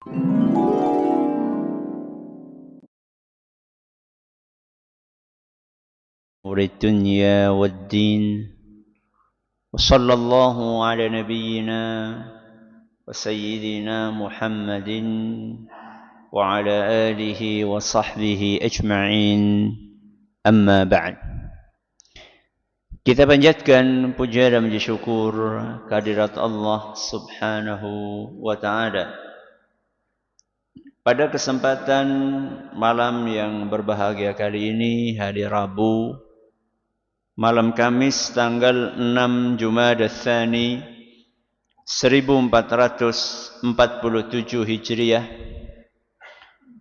أمور الدنيا والدين وصلى الله على نبينا وسيدنا محمد وعلى آله وصحبه أجمعين أما بعد. Kita panjatkan puja dan puji syukur kehadirat Allah Subhanahu wa taala. Pada kesempatan malam yang berbahagia kali ini, hari Rabu, malam Kamis tanggal 6 Jumadats Tsani 1447 Hijriah,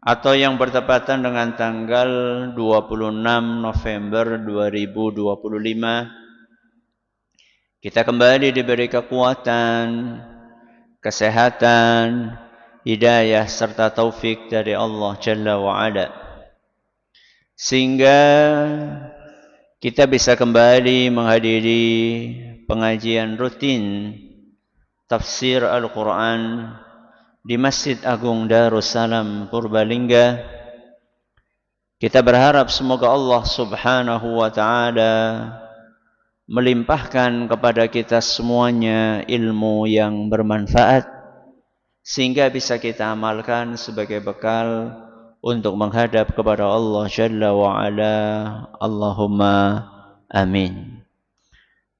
atau yang bertepatan dengan tanggal 26 November 2025, kita kembali diberi kekuatan, kesehatan, hidayah serta taufik dari Allah Jalla wa'ala, sehingga kita bisa kembali menghadiri pengajian rutin tafsir Al-Quran di Masjid Agung Darussalam Purbalingga. Kita berharap semoga Allah Subhanahu wa taala melimpahkan kepada kita semuanya ilmu yang bermanfaat, sehingga bisa kita amalkan sebagai bekal untuk menghadap kepada Allah Jalla wa'ala. Allahumma amin.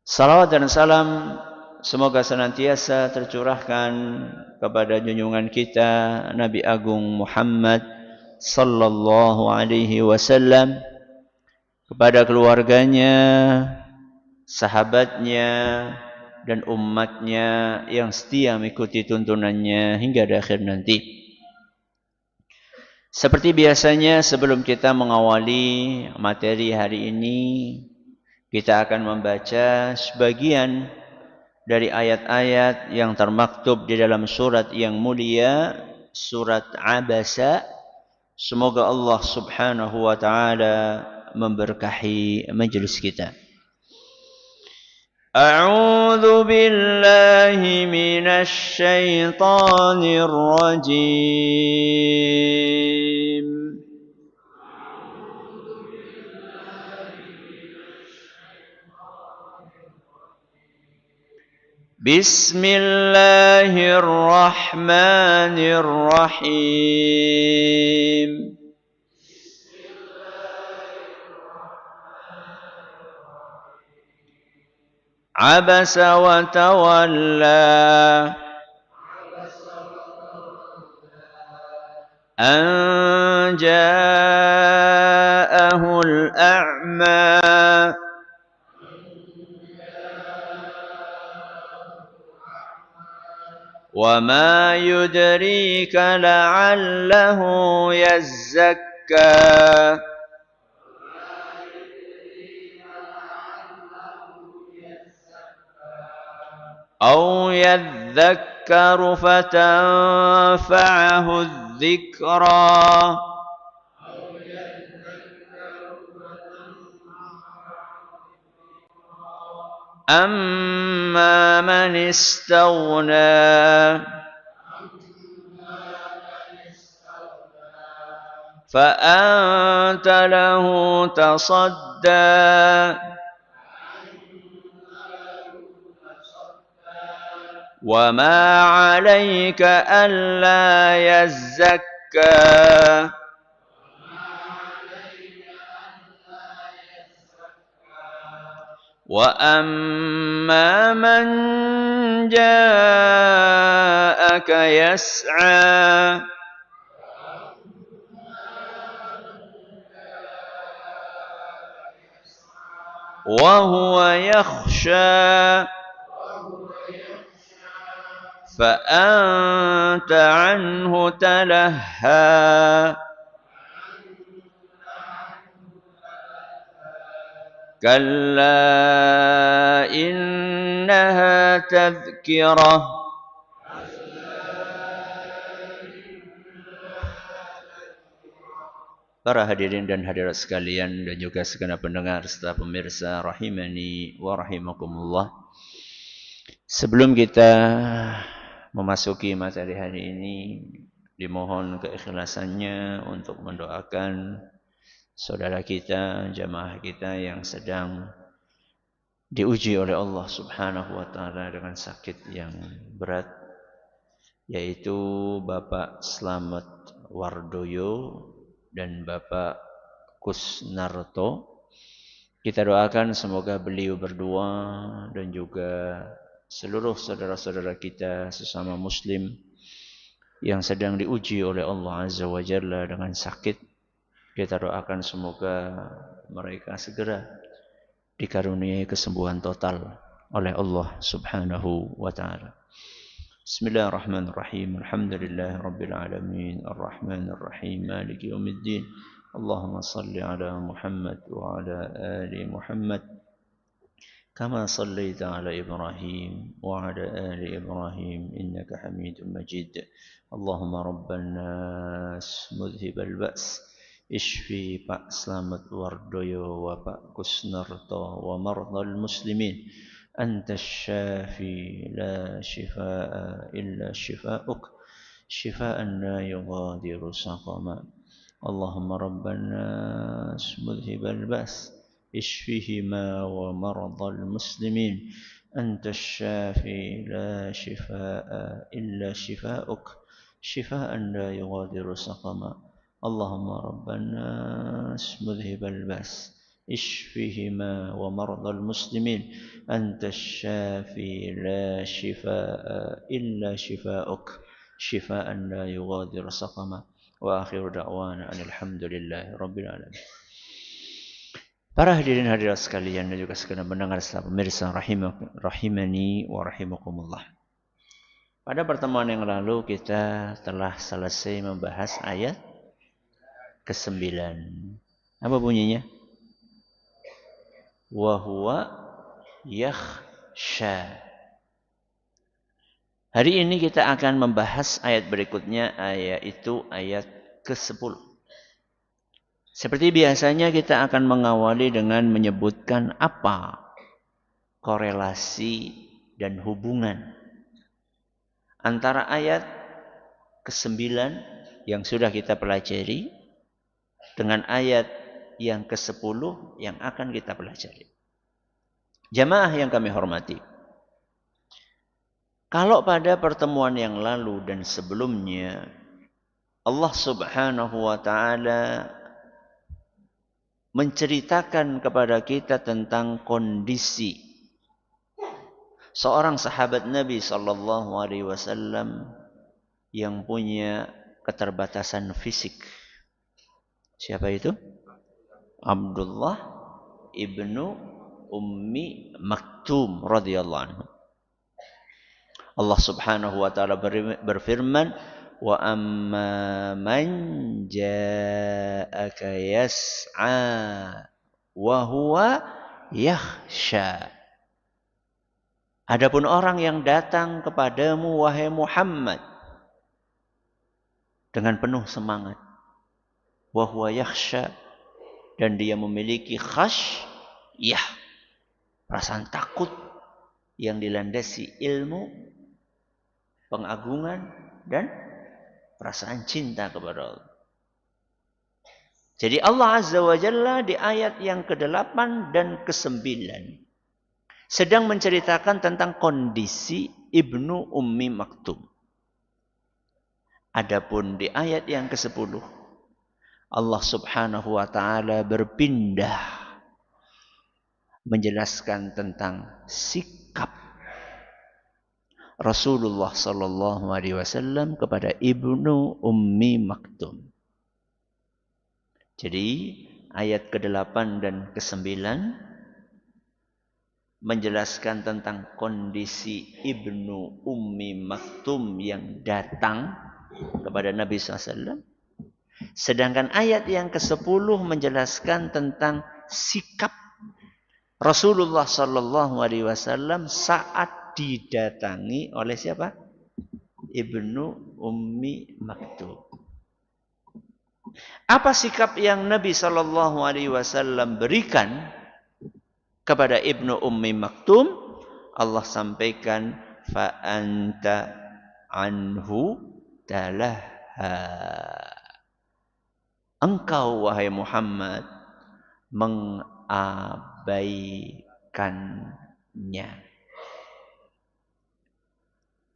Salawat dan salam semoga senantiasa tercurahkan kepada junjungan kita Nabi Agung Muhammad sallallahu alaihi wasallam, kepada keluarganya, sahabatnya, dan umatnya yang setia mengikuti tuntunannya hingga di akhir nanti. Seperti biasanya, sebelum kita mengawali materi hari ini, kita akan membaca sebagian dari ayat-ayat yang termaktub di dalam surat yang mulia, surat Abasa. Semoga Allah Subhanahu wa taala memberkahi majelis kita. A'udzu billahi minasy syaithanir rajim. Bismillahirrahmanirrahim. Abasa wa tawalla an ja'ahul a'ma wa ma yudrika la'allahu yazzakka أو يذكر فتنفعه الذكرى أما من استغنى فأنت له تصدى وما عليك ألا يزكى وأما من جاءك يسعى وهو يخشى فأنت عنه تلهى كلا إنها تذكرة Para hadirin dan hadirat sekalian, dan juga segenap pendengar serta pemirsa rahimani wa rahimakumullah. Sebelum kita memasuki materi hari ini, Dimohon keikhlasannya untuk mendoakan saudara kita, jamaah kita yang sedang diuji oleh Allah Subhanahu wa taala dengan sakit yang berat, yaitu Bapak Slamet Wardoyo dan Bapak Kusnarto. Kita doakan semoga beliau berdua dan juga seluruh saudara-saudara kita sesama muslim yang sedang diuji oleh Allah Azza wa Jalla dengan sakit, kita doakan semoga mereka segera dikaruniai kesembuhan total oleh Allah Subhanahu wa taala. Bismillahirrahmanirrahim. Alhamdulillahi rabbil alamin, arrahmanir rahim, maliki yaumiddin. Allahumma salli ala Muhammad wa ala ali Muhammad كما صليت على إبراهيم وعلى آل إبراهيم إنك حميد مجيد اللهم رب الناس مذهب البأس اشفي Pak Slamet Wardoyo wa Pak Kusnarto wa marḍى المسلمين أنت الشافي لا شفاء إلا شفاءك شفاء لا يغادر سقما اللهم رب الناس مذهب البأس اشفهما ومرضى المسلمين أنت الشافي لا شفاء إلا شفاءك شفاء لا يغادر سقما اللهم رب الناس مذهب البأس اشفهما ومرضى المسلمين أنت الشافي لا شفاء إلا شفاءك شفاء لا يغادر سقما وآخر دعوانا أن الحمد لله رب العالمين. Para hadirin hadirat sekalian dan juga sekalian mendengar pemirsa rahimani wa rahimakumullah. Pada pertemuan yang lalu kita telah selesai membahas ayat ke-9. Apa bunyinya? Wa huwa yakhsha. Hari ini kita akan membahas ayat berikutnya, yaitu ayat ke-10. Seperti biasanya kita akan mengawali dengan menyebutkan apa korelasi dan hubungan antara ayat ke-9 yang sudah kita pelajari dengan ayat yang ke-10 yang akan kita pelajari. Jamaah yang kami hormati, kalau pada pertemuan yang lalu dan sebelumnya Allah Subhanahu wa taala menceritakan kepada kita tentang kondisi seorang sahabat Nabi sallallahu alaihi wasallam yang punya keterbatasan fisik. Siapa itu? Abdullah ibnu Ummi Maktum radhiyallahu anhu. Allah Subhanahu wa taala berfirman, wa amma man ja'aka yas'a wa huwa yakhsha. Adapun orang yang datang kepadamu wahai Muhammad dengan penuh semangat, wa huwa yakhsha, dan dia memiliki khasyah, perasaan takut yang dilandasi ilmu, pengagungan dan perasaan cinta kepada Allah. Jadi Allah Azza wa Jalla di ayat yang ke-8 dan ke-9 sedang menceritakan tentang kondisi Ibnu Ummi Maktum. Adapun di ayat yang ke-10 Allah Subhanahu wa taala berpindah menjelaskan tentang sikap Rasulullah sallallahu alaihi wasallam kepada Ibnu Ummi Maktum. Jadi ayat ke-8 dan ke-9 menjelaskan tentang kondisi Ibnu Ummi Maktum yang datang kepada Nabi SAW. Sedangkan ayat yang ke-10 menjelaskan tentang sikap Rasulullah sallallahu alaihi wasallam saat didatangi oleh siapa? Ibnu Ummi Maktum. Apa sikap yang Nabi sallallahu alaihi wasallam berikan kepada Ibnu Ummi Maktum? Allah sampaikan fa anta anhu talahha. Engkau wahai Muhammad mengabaikannya.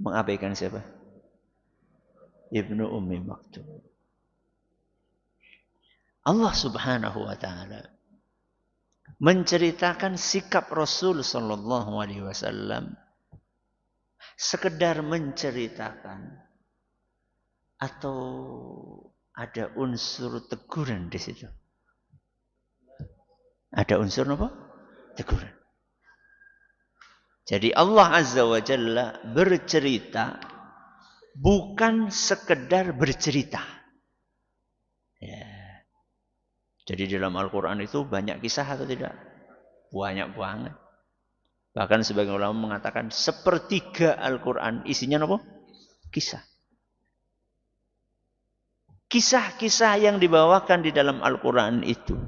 Mengabaikan siapa? Ibnu Ummi Maktum. Allah Subhanahu wa taala menceritakan sikap Rasul sallallahu alaihi wasallam sekedar menceritakan atau ada unsur teguran di situ? Ada unsur apa? Teguran. Jadi Allah Azza wa Jalla bercerita bukan sekedar bercerita. Ya. Jadi dalam Al-Quran itu banyak kisah atau tidak? Banyak banget. Bahkan sebagian ulama mengatakan sepertiga Al-Quran isinya apa? Kisah. Kisah-kisah yang dibawakan di dalam Al-Quran itu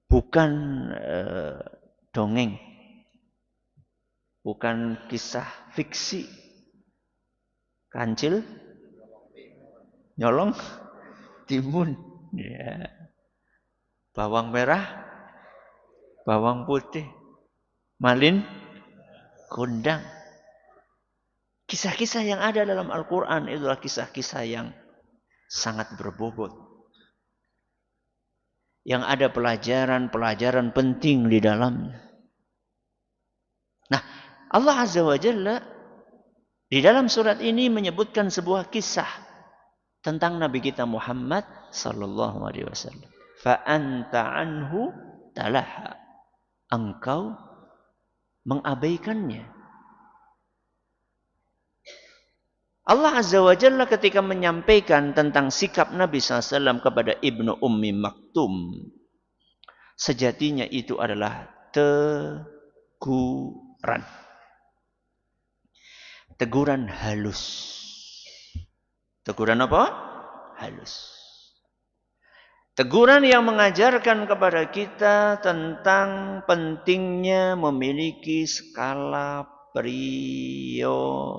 bukan dongeng. Bukan kisah fiksi. Kancil, nyolong, timun, ya. Bawang merah, bawang putih, malin, kundang. Kisah-kisah yang ada dalam Al-Quran itulah kisah-kisah yang sangat berbobot. Yang ada pelajaran-pelajaran penting di dalamnya. Nah, Allah Azza wa Jalla di dalam surat ini menyebutkan sebuah kisah tentang Nabi kita Muhammad sallallahu alaihi wasallam. Fa anta anhu talaha. Engkau mengabaikannya. Allah Azza wa Jalla ketika menyampaikan tentang sikap Nabi SAW kepada Ibnu Ummi Maktum, sejatinya itu adalah teguran. Teguran halus. Teguran apa? Halus. Teguran yang mengajarkan kepada kita tentang pentingnya memiliki skala prioritas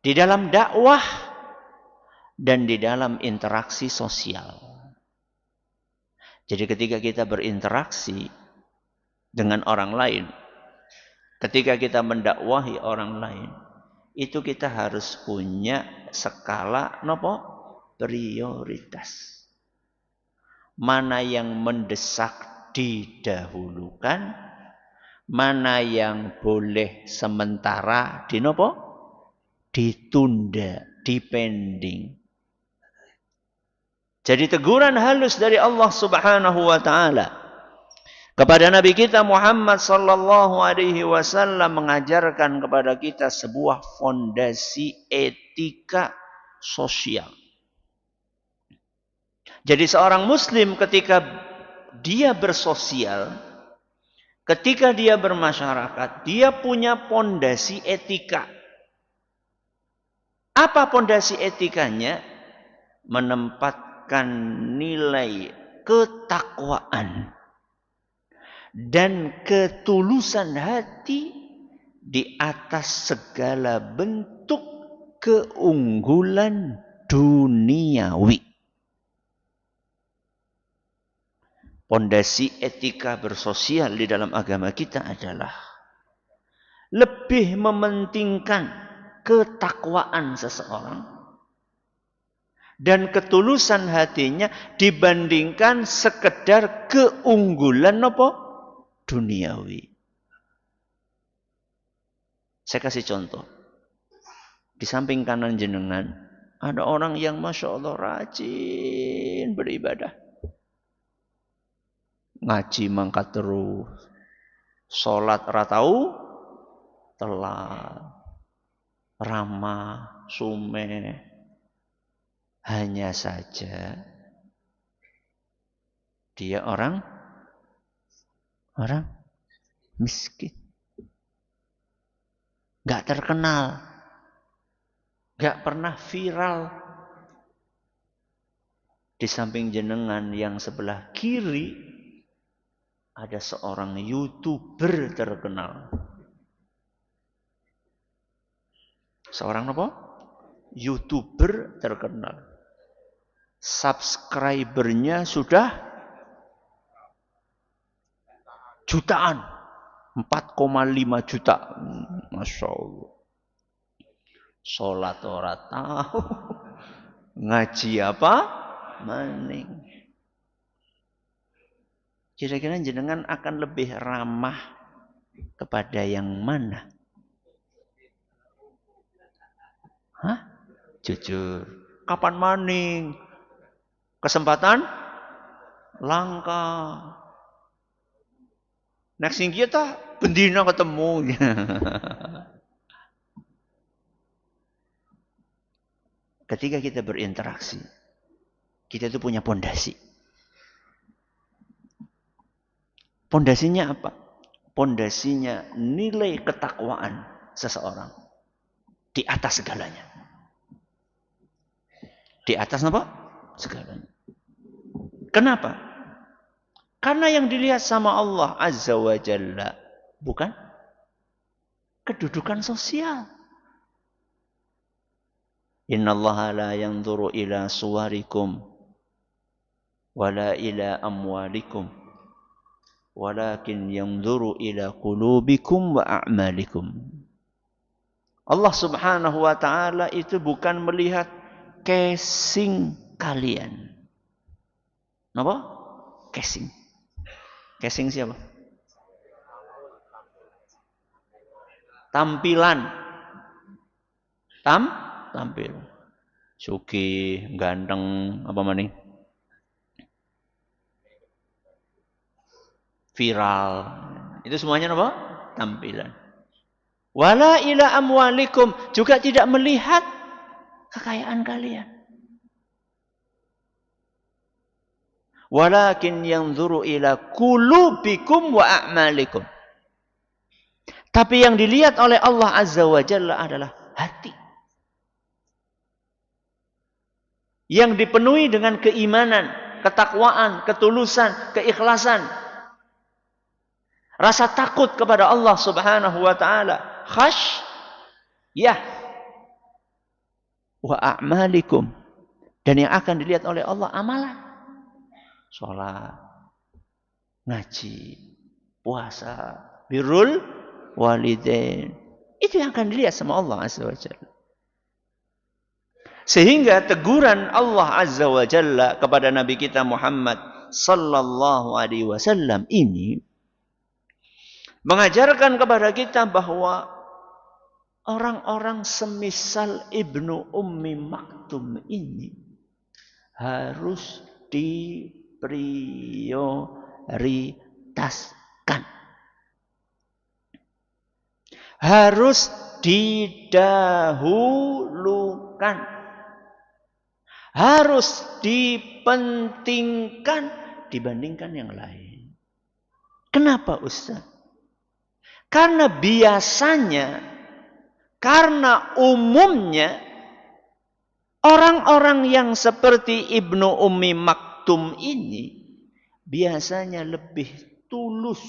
di dalam dakwah dan di dalam interaksi sosial. Jadi ketika kita berinteraksi dengan orang lain, ketika kita mendakwahi orang lain, itu kita harus punya skala nopo prioritas. Mana yang mendesak didahulukan, mana yang boleh sementara dinopo ditunda, dipending. Jadi teguran halus dari Allah Subhanahu wa taala kepada Nabi kita Muhammad sallallahu alaihi wasallam mengajarkan kepada kita sebuah fondasi etika sosial. Jadi seorang muslim ketika dia bersosial, ketika dia bermasyarakat, dia punya fondasi etika. Apa fondasi etikanya? Menempatkan nilai ketakwaan dan ketulusan hati di atas segala bentuk keunggulan duniawi. Pondasi etika bersosial di dalam agama kita adalah lebih mementingkan ketakwaan seseorang dan ketulusan hatinya dibandingkan sekedar keunggulan apa? Duniawi. Saya kasih contoh. Di samping kanan jenengan ada orang yang Masya Allah rajin beribadah. Ngaji mangkat terus. Sholat ratau telat. Ramah, sume. Hanya saja dia orang miskin. Gak terkenal. Gak pernah viral. Di samping jenengan yang sebelah kiri ada seorang YouTuber terkenal. Seorang apa? YouTuber terkenal. Subscribernya sudah jutaan. 4,5 juta. Masya Allah. Sholat ora tahu. Ngaji apa? Maning. Kira-kira jenengan akan lebih ramah kepada yang mana? Hah? Jujur. Kapan maning? Kesempatan langka. Next sing kita bendina ketemu. Ketika kita berinteraksi, kita itu punya pondasi. Pondasinya apa? Pondasinya nilai ketakwaan seseorang di atas segalanya. Di atas apa? Segalanya. Kenapa? Karena yang dilihat sama Allah Azza wa Jalla bukan kedudukan sosial. Innallaha la yanzuru ila suwarikum wala ila amwalikum walakin yanzuru ila qulubikum wa a'malikum. Allah Subhanahu wa taala itu bukan melihat casing kalian. Apa? Casing. Casing siapa? Tampilan. Tampil. Sugih, ganteng, apa maning? Viral. Itu semuanya apa? Tampilan. Wala ila amwalikum, juga tidak melihat kekayaan kalian. Walakin yanzuru ila qulubikum wa a'malikum. Tapi yang dilihat oleh Allah Azza wa Jalla adalah hati. Yang dipenuhi dengan keimanan, ketakwaan, ketulusan, keikhlasan. Rasa takut kepada Allah Subhanahu wa taala. Khasyah wa a'malikum. Dan yang akan dilihat oleh Allah amalan. Sholat, ngaji, puasa, birrul walidain. Itu yang akan dilihat sama Allah Azza wa Jalla. Sehingga teguran Allah Azza wa Jalla kepada Nabi kita Muhammad sallallahu alaihi wasallam ini mengajarkan kepada kita bahwa orang-orang semisal Ibnu Ummi Maktum ini harus diprioritaskan. Harus didahulukan. Harus dipentingkan dibandingkan yang lain. Kenapa Ustaz? Karena biasanya, karena umumnya, orang-orang yang seperti Ibnu Ummi Maktum ini biasanya lebih tulus.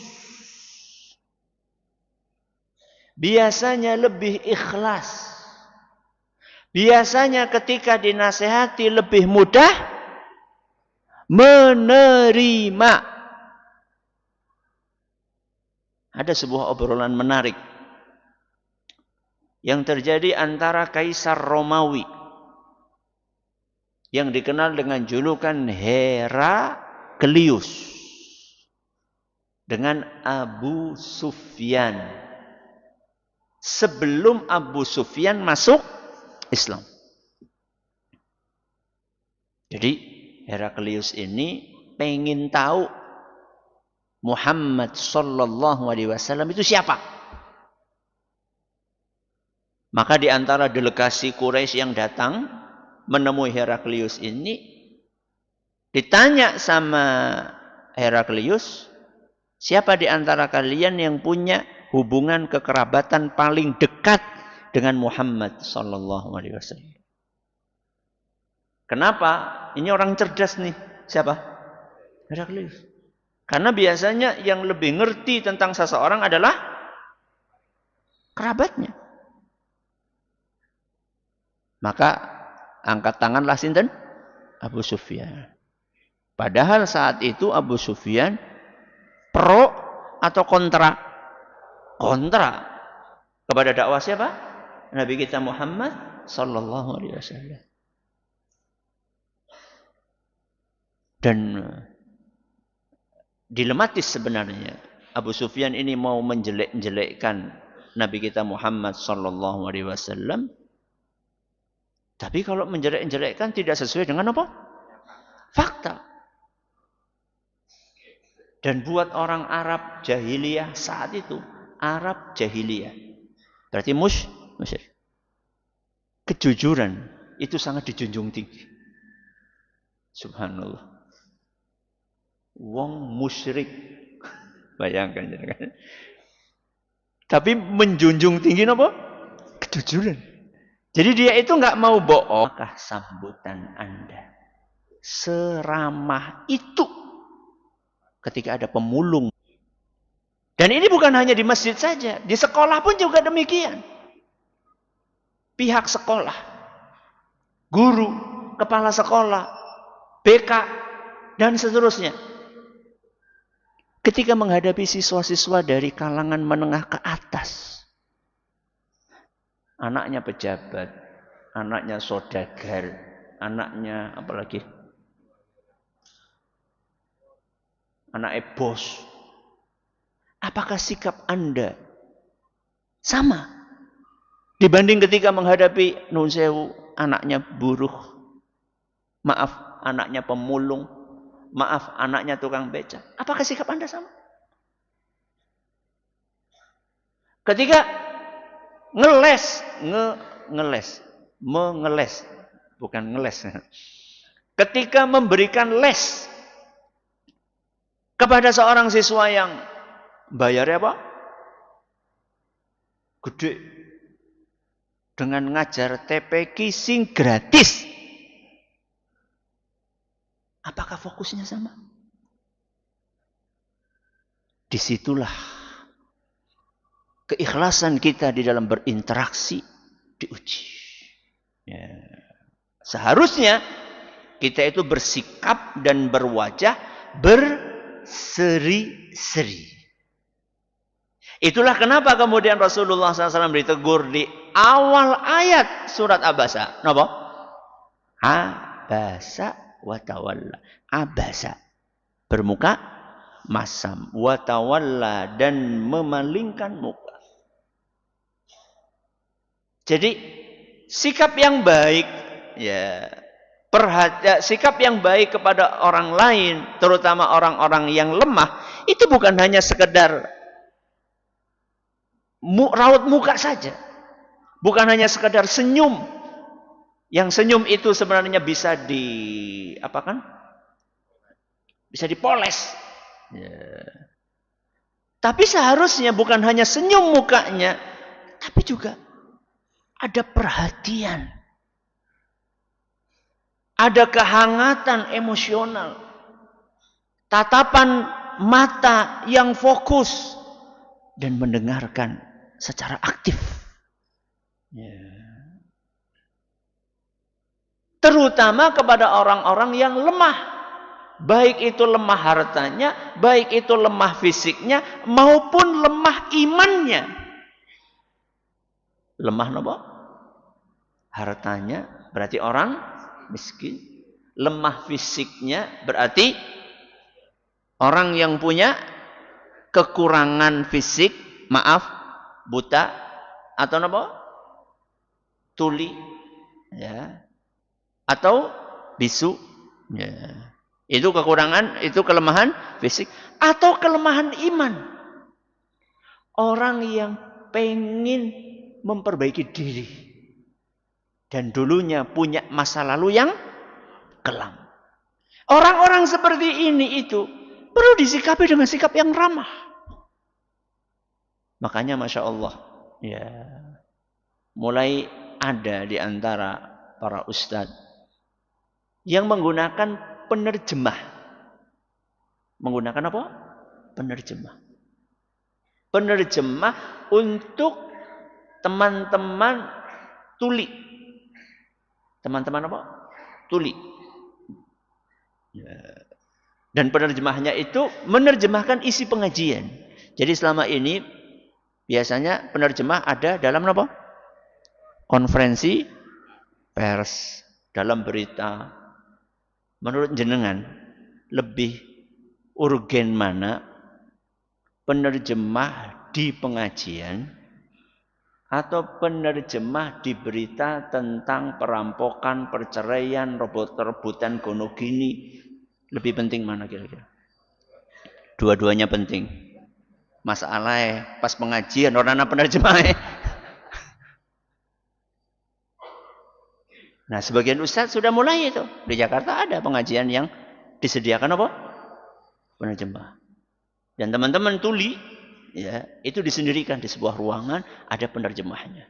Biasanya lebih ikhlas. Biasanya ketika dinasehati lebih mudah menerima. Ada sebuah obrolan menarik yang terjadi antara Kaisar Romawi yang dikenal dengan julukan Heraklius dengan Abu Sufyan sebelum Abu Sufyan masuk Islam. Jadi Heraklius ini pengen tahu Muhammad sallallahu alaihi wasallam itu siapa. Maka di antara delegasi Quraisy yang datang menemui Heraklius ini, ditanya sama Heraklius, siapa di antara kalian yang punya hubungan kekerabatan paling dekat dengan Muhammad sallallahu alaihi wasallam? Kenapa? Ini orang cerdas nih. Siapa? Heraklius. Karena biasanya yang lebih ngerti tentang seseorang adalah kerabatnya. Maka angkat tanganlah sinten? Abu Sufyan. Padahal saat itu Abu Sufyan pro atau kontra? Kontra kepada dakwah siapa? Nabi kita Muhammad sallallahu alaihi wasallam. Dan dilematis sebenarnya. Abu Sufyan ini mau menjelek-jelekkan Nabi kita Muhammad sallallahu alaihi wasallam. Tapi kalau menjelek-jelekkan tidak sesuai dengan apa? Fakta. Dan buat orang Arab jahiliyah saat itu, Arab jahiliyah. Berarti musyrik. Kejujuran itu sangat dijunjung tinggi. Subhanallah. Wong musyrik. Bayangkan. Tapi menjunjung tinggi apa? Kejujuran. Jadi dia itu nggak mau bohong. Apakah sambutan Anda seramah itu ketika ada pemulung? Dan ini bukan hanya di masjid saja, di sekolah pun juga demikian. Pihak sekolah, guru, kepala sekolah, BK, dan seterusnya. Ketika menghadapi siswa-siswa dari kalangan menengah ke atas, anaknya pejabat, anaknya saudagar, anaknya apalagi, anaknya bos. Apakah sikap Anda sama dibanding ketika menghadapi nun sewu, anaknya buruh, maaf anaknya pemulung, maaf anaknya tukang beca? Apakah sikap Anda sama? Ketika mengeles, bukan ngeles. Ketika memberikan les kepada seorang siswa yang bayarnya apa? Gede. Dengan ngajar TPQ sing gratis. Apakah fokusnya sama? Disitulah keikhlasan kita di dalam berinteraksi diuji. Ya. Seharusnya kita itu bersikap dan berwajah berseri-seri. Itulah kenapa kemudian Rasulullah SAW ditegur di awal ayat surat Abasa. Napa? Abasa wa tawalla. Abasa. Bermuka masam. Wa tawalla. Dan memalingkan muka. Jadi sikap yang baik, ya, sikap yang baik kepada orang lain, terutama orang-orang yang lemah, itu bukan hanya sekedar raut muka saja. Bukan hanya sekedar senyum. Yang senyum itu sebenarnya bisa bisa dipoles. Ya. Tapi seharusnya bukan hanya senyum mukanya, tapi juga ada perhatian. Ada kehangatan emosional. Tatapan mata yang fokus dan mendengarkan secara aktif. Ya. Terutama kepada orang-orang yang lemah. Baik itu lemah hartanya, baik itu lemah fisiknya, maupun lemah imannya. Lemah apa? Hartanya berarti orang miskin. Lemah fisiknya berarti orang yang punya kekurangan fisik, maaf, buta atau apa? Tuli, ya, atau bisu, ya. Itu kekurangan, itu kelemahan fisik atau kelemahan iman. Orang yang pengen memperbaiki diri dan dulunya punya masa lalu yang kelam. Orang-orang seperti ini itu perlu disikapi dengan sikap yang ramah. Makanya Masya Allah, ya, mulai ada di antara para ustadz yang menggunakan penerjemah. Menggunakan apa? Penerjemah. Penerjemah untuk teman-teman tuli. Teman-teman apa? Tuli. Dan penerjemahnya itu menerjemahkan isi pengajian. Jadi selama ini biasanya penerjemah ada dalam apa? Konferensi pers, dalam berita. Menurut jenengan, lebih urgen mana penerjemah di pengajian atau penerjemah di berita tentang perampokan, perceraian, rebutan gono gini? Lebih penting mana kira-kira? Dua-duanya penting. Masalahnya pas pengajian orang penerjemahnya. Nah, sebagian ustaz sudah mulai itu. Di Jakarta ada pengajian yang disediakan apa? Penerjemah. Dan teman-teman tuli, ya, itu disendirikan di sebuah ruangan, ada penerjemahnya.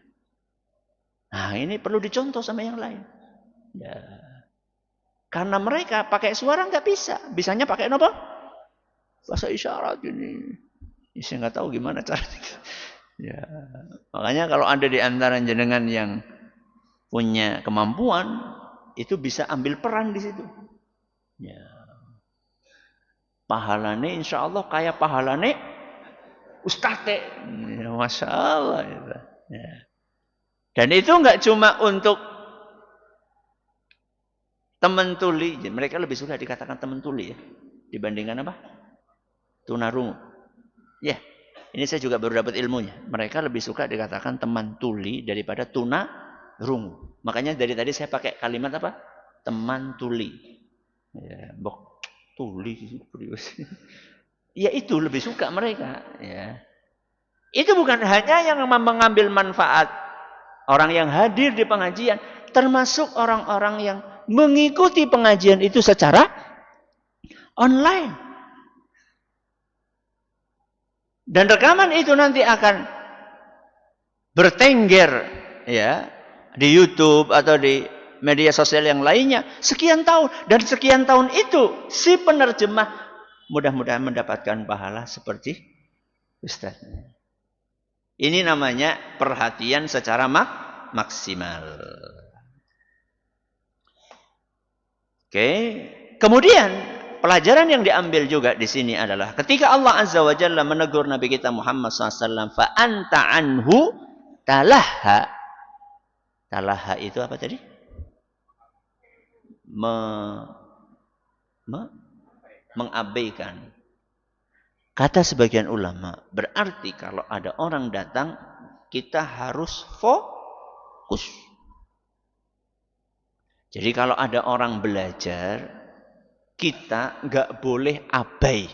Nah, ini perlu dicontoh sama yang lain. Ya. Karena mereka pakai suara nggak bisa. Bisanya pakai apa? Bahasa isyarat ini. Saya nggak tahu gimana caranya. Ya. Makanya kalau ada di antara jenengan yang punya kemampuan, itu bisa ambil peran di situ. Ya. Pahalane insya Allah kayak pahalane ustadz. Ya, Masya Allah. Ya. Dan itu nggak cuma untuk teman tuli. Mereka lebih suka dikatakan teman tuli ya. Dibandingkan apa? Tunarungu. Ya. Ini saya juga baru dapat ilmunya. Mereka lebih suka dikatakan teman tuli daripada tunarungu. Makanya dari tadi saya pakai kalimat apa? Teman tuli. Ya, bok tuli. Ya itu lebih suka mereka. Ya. Itu bukan hanya yang mengambil manfaat orang yang hadir di pengajian, termasuk orang-orang yang mengikuti pengajian itu secara online. Dan rekaman itu nanti akan bertengger ya di YouTube atau di media sosial yang lainnya sekian tahun, dan sekian tahun itu si penerjemah mudah-mudahan mendapatkan pahala seperti ustaznya. Ini namanya perhatian secara maksimal. Oke. Kemudian pelajaran yang diambil juga di sini adalah ketika Allah Azza wa Jalla menegur Nabi kita Muhammad SAW, fa anta anhu talaha. Talaha itu apa tadi? Mengabaikan. Kata sebagian ulama, berarti kalau ada orang datang, kita harus fokus. Jadi kalau ada orang belajar, kita nggak boleh abai.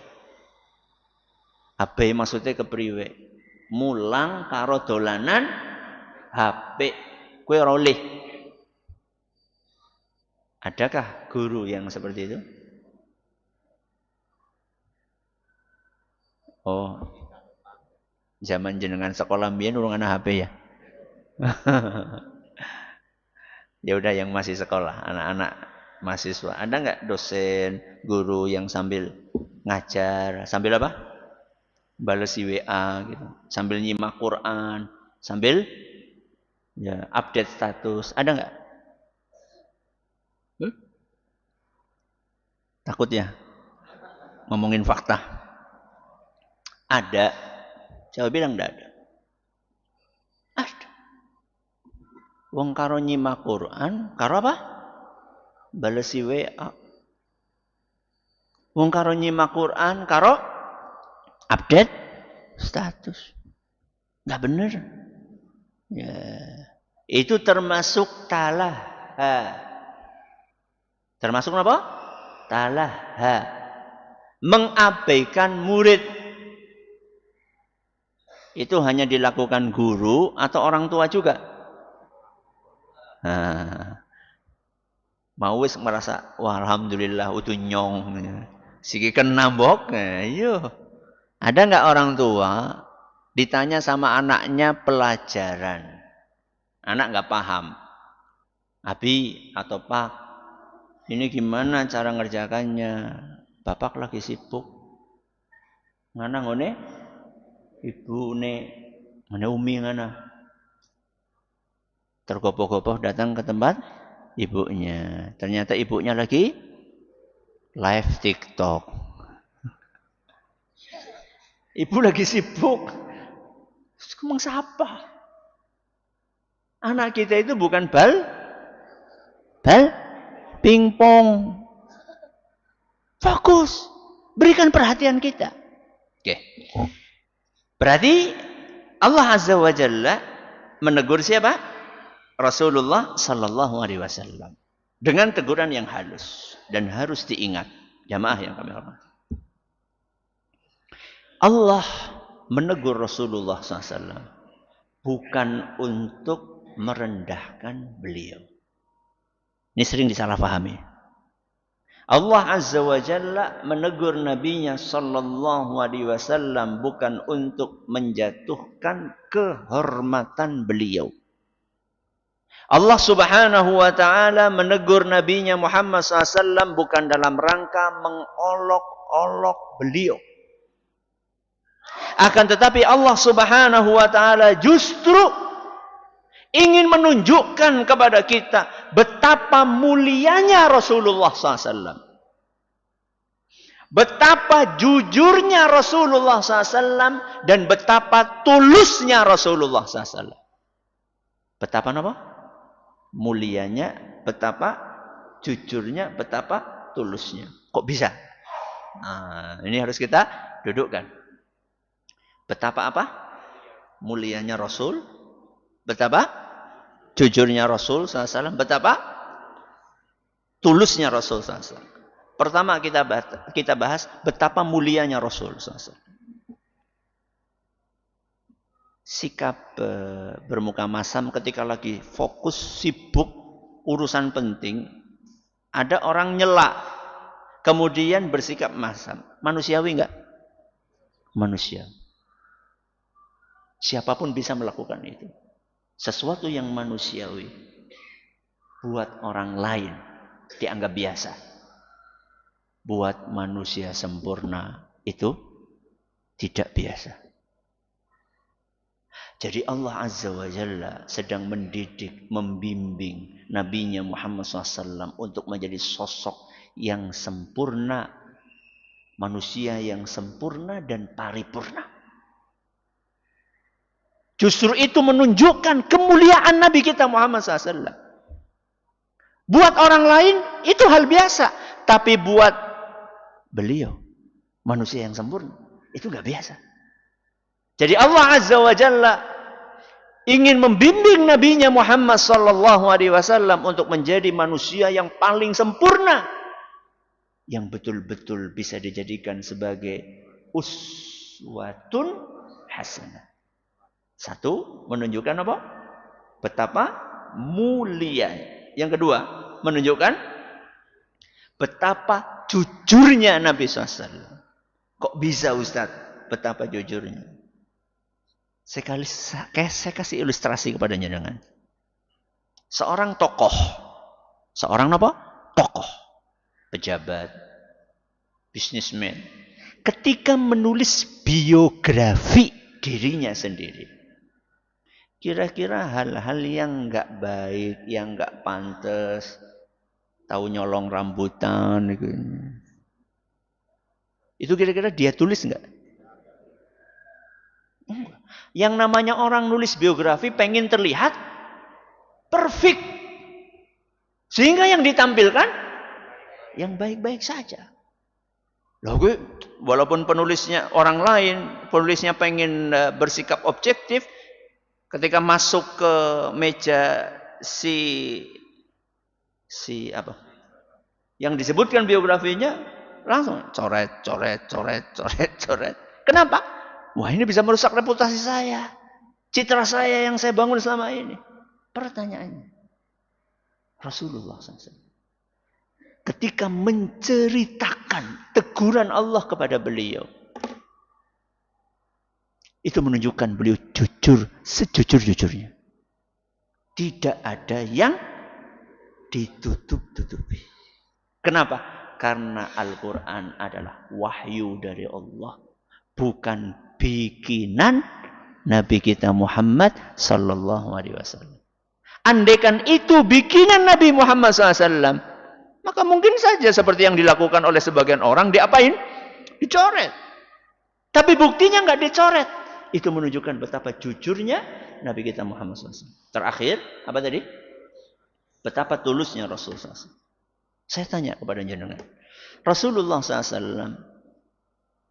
Abai maksudnya kepriwe? Mulang karo dolanan HP. Kue roleh. Adakah guru yang seperti itu? Oh, zaman jenengan sekolah mbiyen urung ana HP ya. Ya udah yang masih sekolah, anak-anak mahasiswa. Ada nggak dosen, guru yang sambil ngajar, sambil apa? Balas WA gitu, sambil nyimak Quran, sambil ya update status. Ada nggak? Takut ya? Ngomongin fakta. Ada. Saya bilang enggak ada. Ada. Wong karo nyimak Quran, karo apa? Balesi WA. Wong karo nyimak Quran, karo update status. Enggak bener. Ya. Itu termasuk talah. Termasuk apa? Talah. Mengabaikan murid. Itu hanya dilakukan guru atau orang tua juga. Nah, mau wis merasa wah alhamdulillah utuh nyong. Siki kena mbok. Iya. Ada nggak orang tua ditanya sama anaknya pelajaran. Anak nggak paham. Abi atau Pak, ini gimana cara ngerjakannya? Bapak lagi sibuk. Mana ngone? Ibu mana umi mana? Tergopoh-gopoh datang ke tempat ibunya. Ternyata ibunya lagi live TikTok. Ibu lagi sibuk. Ngomong siapa? Anak kita itu bukan bal pingpong. Fokus. Berikan perhatian kita. Oke. Berarti Allah Azza wa Jalla menegur siapa? Rasulullah sallallahu alaihi wasallam dengan teguran yang halus dan harus diingat. Jamaah yang kami hormati. Allah menegur Rasulullah SAW bukan untuk merendahkan beliau. Ini sering disalahpahami. Allah Azza wa Jalla menegur Nabi-Nya sallallahu alaihi wasallam bukan untuk menjatuhkan kehormatan beliau. Allah Subhanahu wa taala menegur Nabi-Nya Muhammad SAW bukan dalam rangka mengolok-olok beliau. Akan tetapi Allah Subhanahu wa taala justru ingin menunjukkan kepada kita betapa mulianya Rasulullah SAW. Betapa jujurnya Rasulullah SAW dan betapa tulusnya Rasulullah SAW. Betapa apa? Mulianya, betapa jujurnya, betapa tulusnya. Kok bisa? Nah, ini harus kita dudukkan. Betapa apa? Mulianya Rasul. Betapa jujurnya Rasul SAW. Betapa tulusnya Rasul SAW. Pertama kita bahas betapa mulianya Rasul SAW. Sikap bermuka masam ketika lagi fokus, sibuk, urusan penting. Ada orang nyela, kemudian bersikap masam. Manusiawi enggak? Manusia. Siapapun bisa melakukan itu. Sesuatu yang manusiawi buat orang lain dianggap biasa. Buat manusia sempurna itu tidak biasa. Jadi Allah Azza wa Jalla sedang mendidik, membimbing Nabi-Nya Muhammad SAW untuk menjadi sosok yang sempurna, manusia yang sempurna dan paripurna. Justru itu menunjukkan kemuliaan Nabi kita Muhammad SAW. Buat orang lain itu hal biasa. Tapi buat beliau, manusia yang sempurna, itu gak biasa. Jadi Allah Azza wa Jalla ingin membimbing Nabi-Nya Muhammad SAW untuk menjadi manusia yang paling sempurna. Yang betul-betul bisa dijadikan sebagai uswatun hasanah. Satu, menunjukkan apa? Betapa mulia. Yang kedua, menunjukkan betapa jujurnya Nabi SAW. Kok bisa Ustaz? Betapa jujurnya. Saya kasih ilustrasi kepadanya dengan seorang tokoh. Seorang apa? Tokoh. Pejabat. Bisnismen. Ketika menulis biografi dirinya sendiri. Kira-kira hal-hal yang enggak baik, yang enggak pantas, tahu nyolong rambutan gitu. Itu kira-kira dia tulis enggak? Yang namanya orang nulis biografi pengen terlihat perfect. Sehingga yang ditampilkan yang baik-baik saja. Loh gue, walaupun penulisnya orang lain, penulisnya pengen bersikap objektif, ketika masuk ke meja si apa? Yang disebutkan biografinya langsung coret. Kenapa? Wah, ini bisa merusak reputasi saya. Citra saya yang saya bangun selama ini. Pertanyaannya, Rasulullah SAW ketika menceritakan teguran Allah kepada beliau, itu menunjukkan beliau jujur sejujur-jujurnya. Tidak ada yang ditutup-tutupi. Kenapa? Karena Al-Quran adalah wahyu dari Allah. Bukan bikinan Nabi kita Muhammad sallallahu alaihi wasallam. Andaikan itu bikinan Nabi Muhammad SAW, maka mungkin saja seperti yang dilakukan oleh sebagian orang, diapain? Dicoret. Tapi buktinya nggak dicoret. Itu menunjukkan betapa jujurnya Nabi kita Muhammad SAW. Terakhir, apa tadi? Betapa tulusnya Rasulullah SAW. Saya tanya kepada jenengan, Rasulullah SAW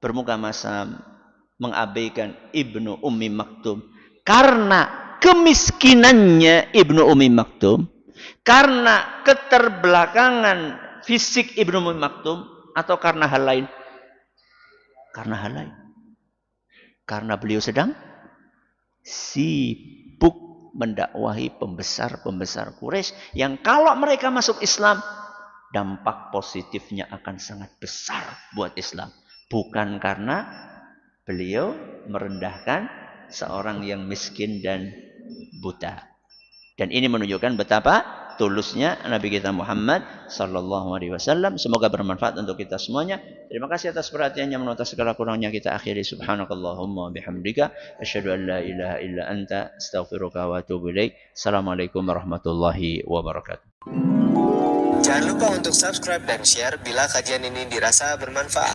bermuka masam mengabaikan Ibnu Ummi Maktum karena kemiskinannya Ibnu Ummi Maktum, karena keterbelakangan fisik Ibnu Ummi Maktum, atau karena hal lain? Karena hal lain. Karena beliau sedang sibuk mendakwahi pembesar-pembesar Quraisy yang kalau mereka masuk Islam, dampak positifnya akan sangat besar buat Islam. Bukan karena beliau merendahkan seorang yang miskin dan buta. Dan ini menunjukkan betapa tulusnya Nabi kita Muhammad sallallahu alaihi wasallam. Semoga bermanfaat untuk kita semuanya. Terima kasih atas perhatiannya. Menurut segala kurangnya kita akhiri. Subhanakallahumma bihamdika asyhadu an la ilaha illa anta astaghfiruka wa atubu ilaik. Assalamualaikum warahmatullahi wabarakatuh. Jangan lupa untuk subscribe dan share bila kajian ini dirasa bermanfaat.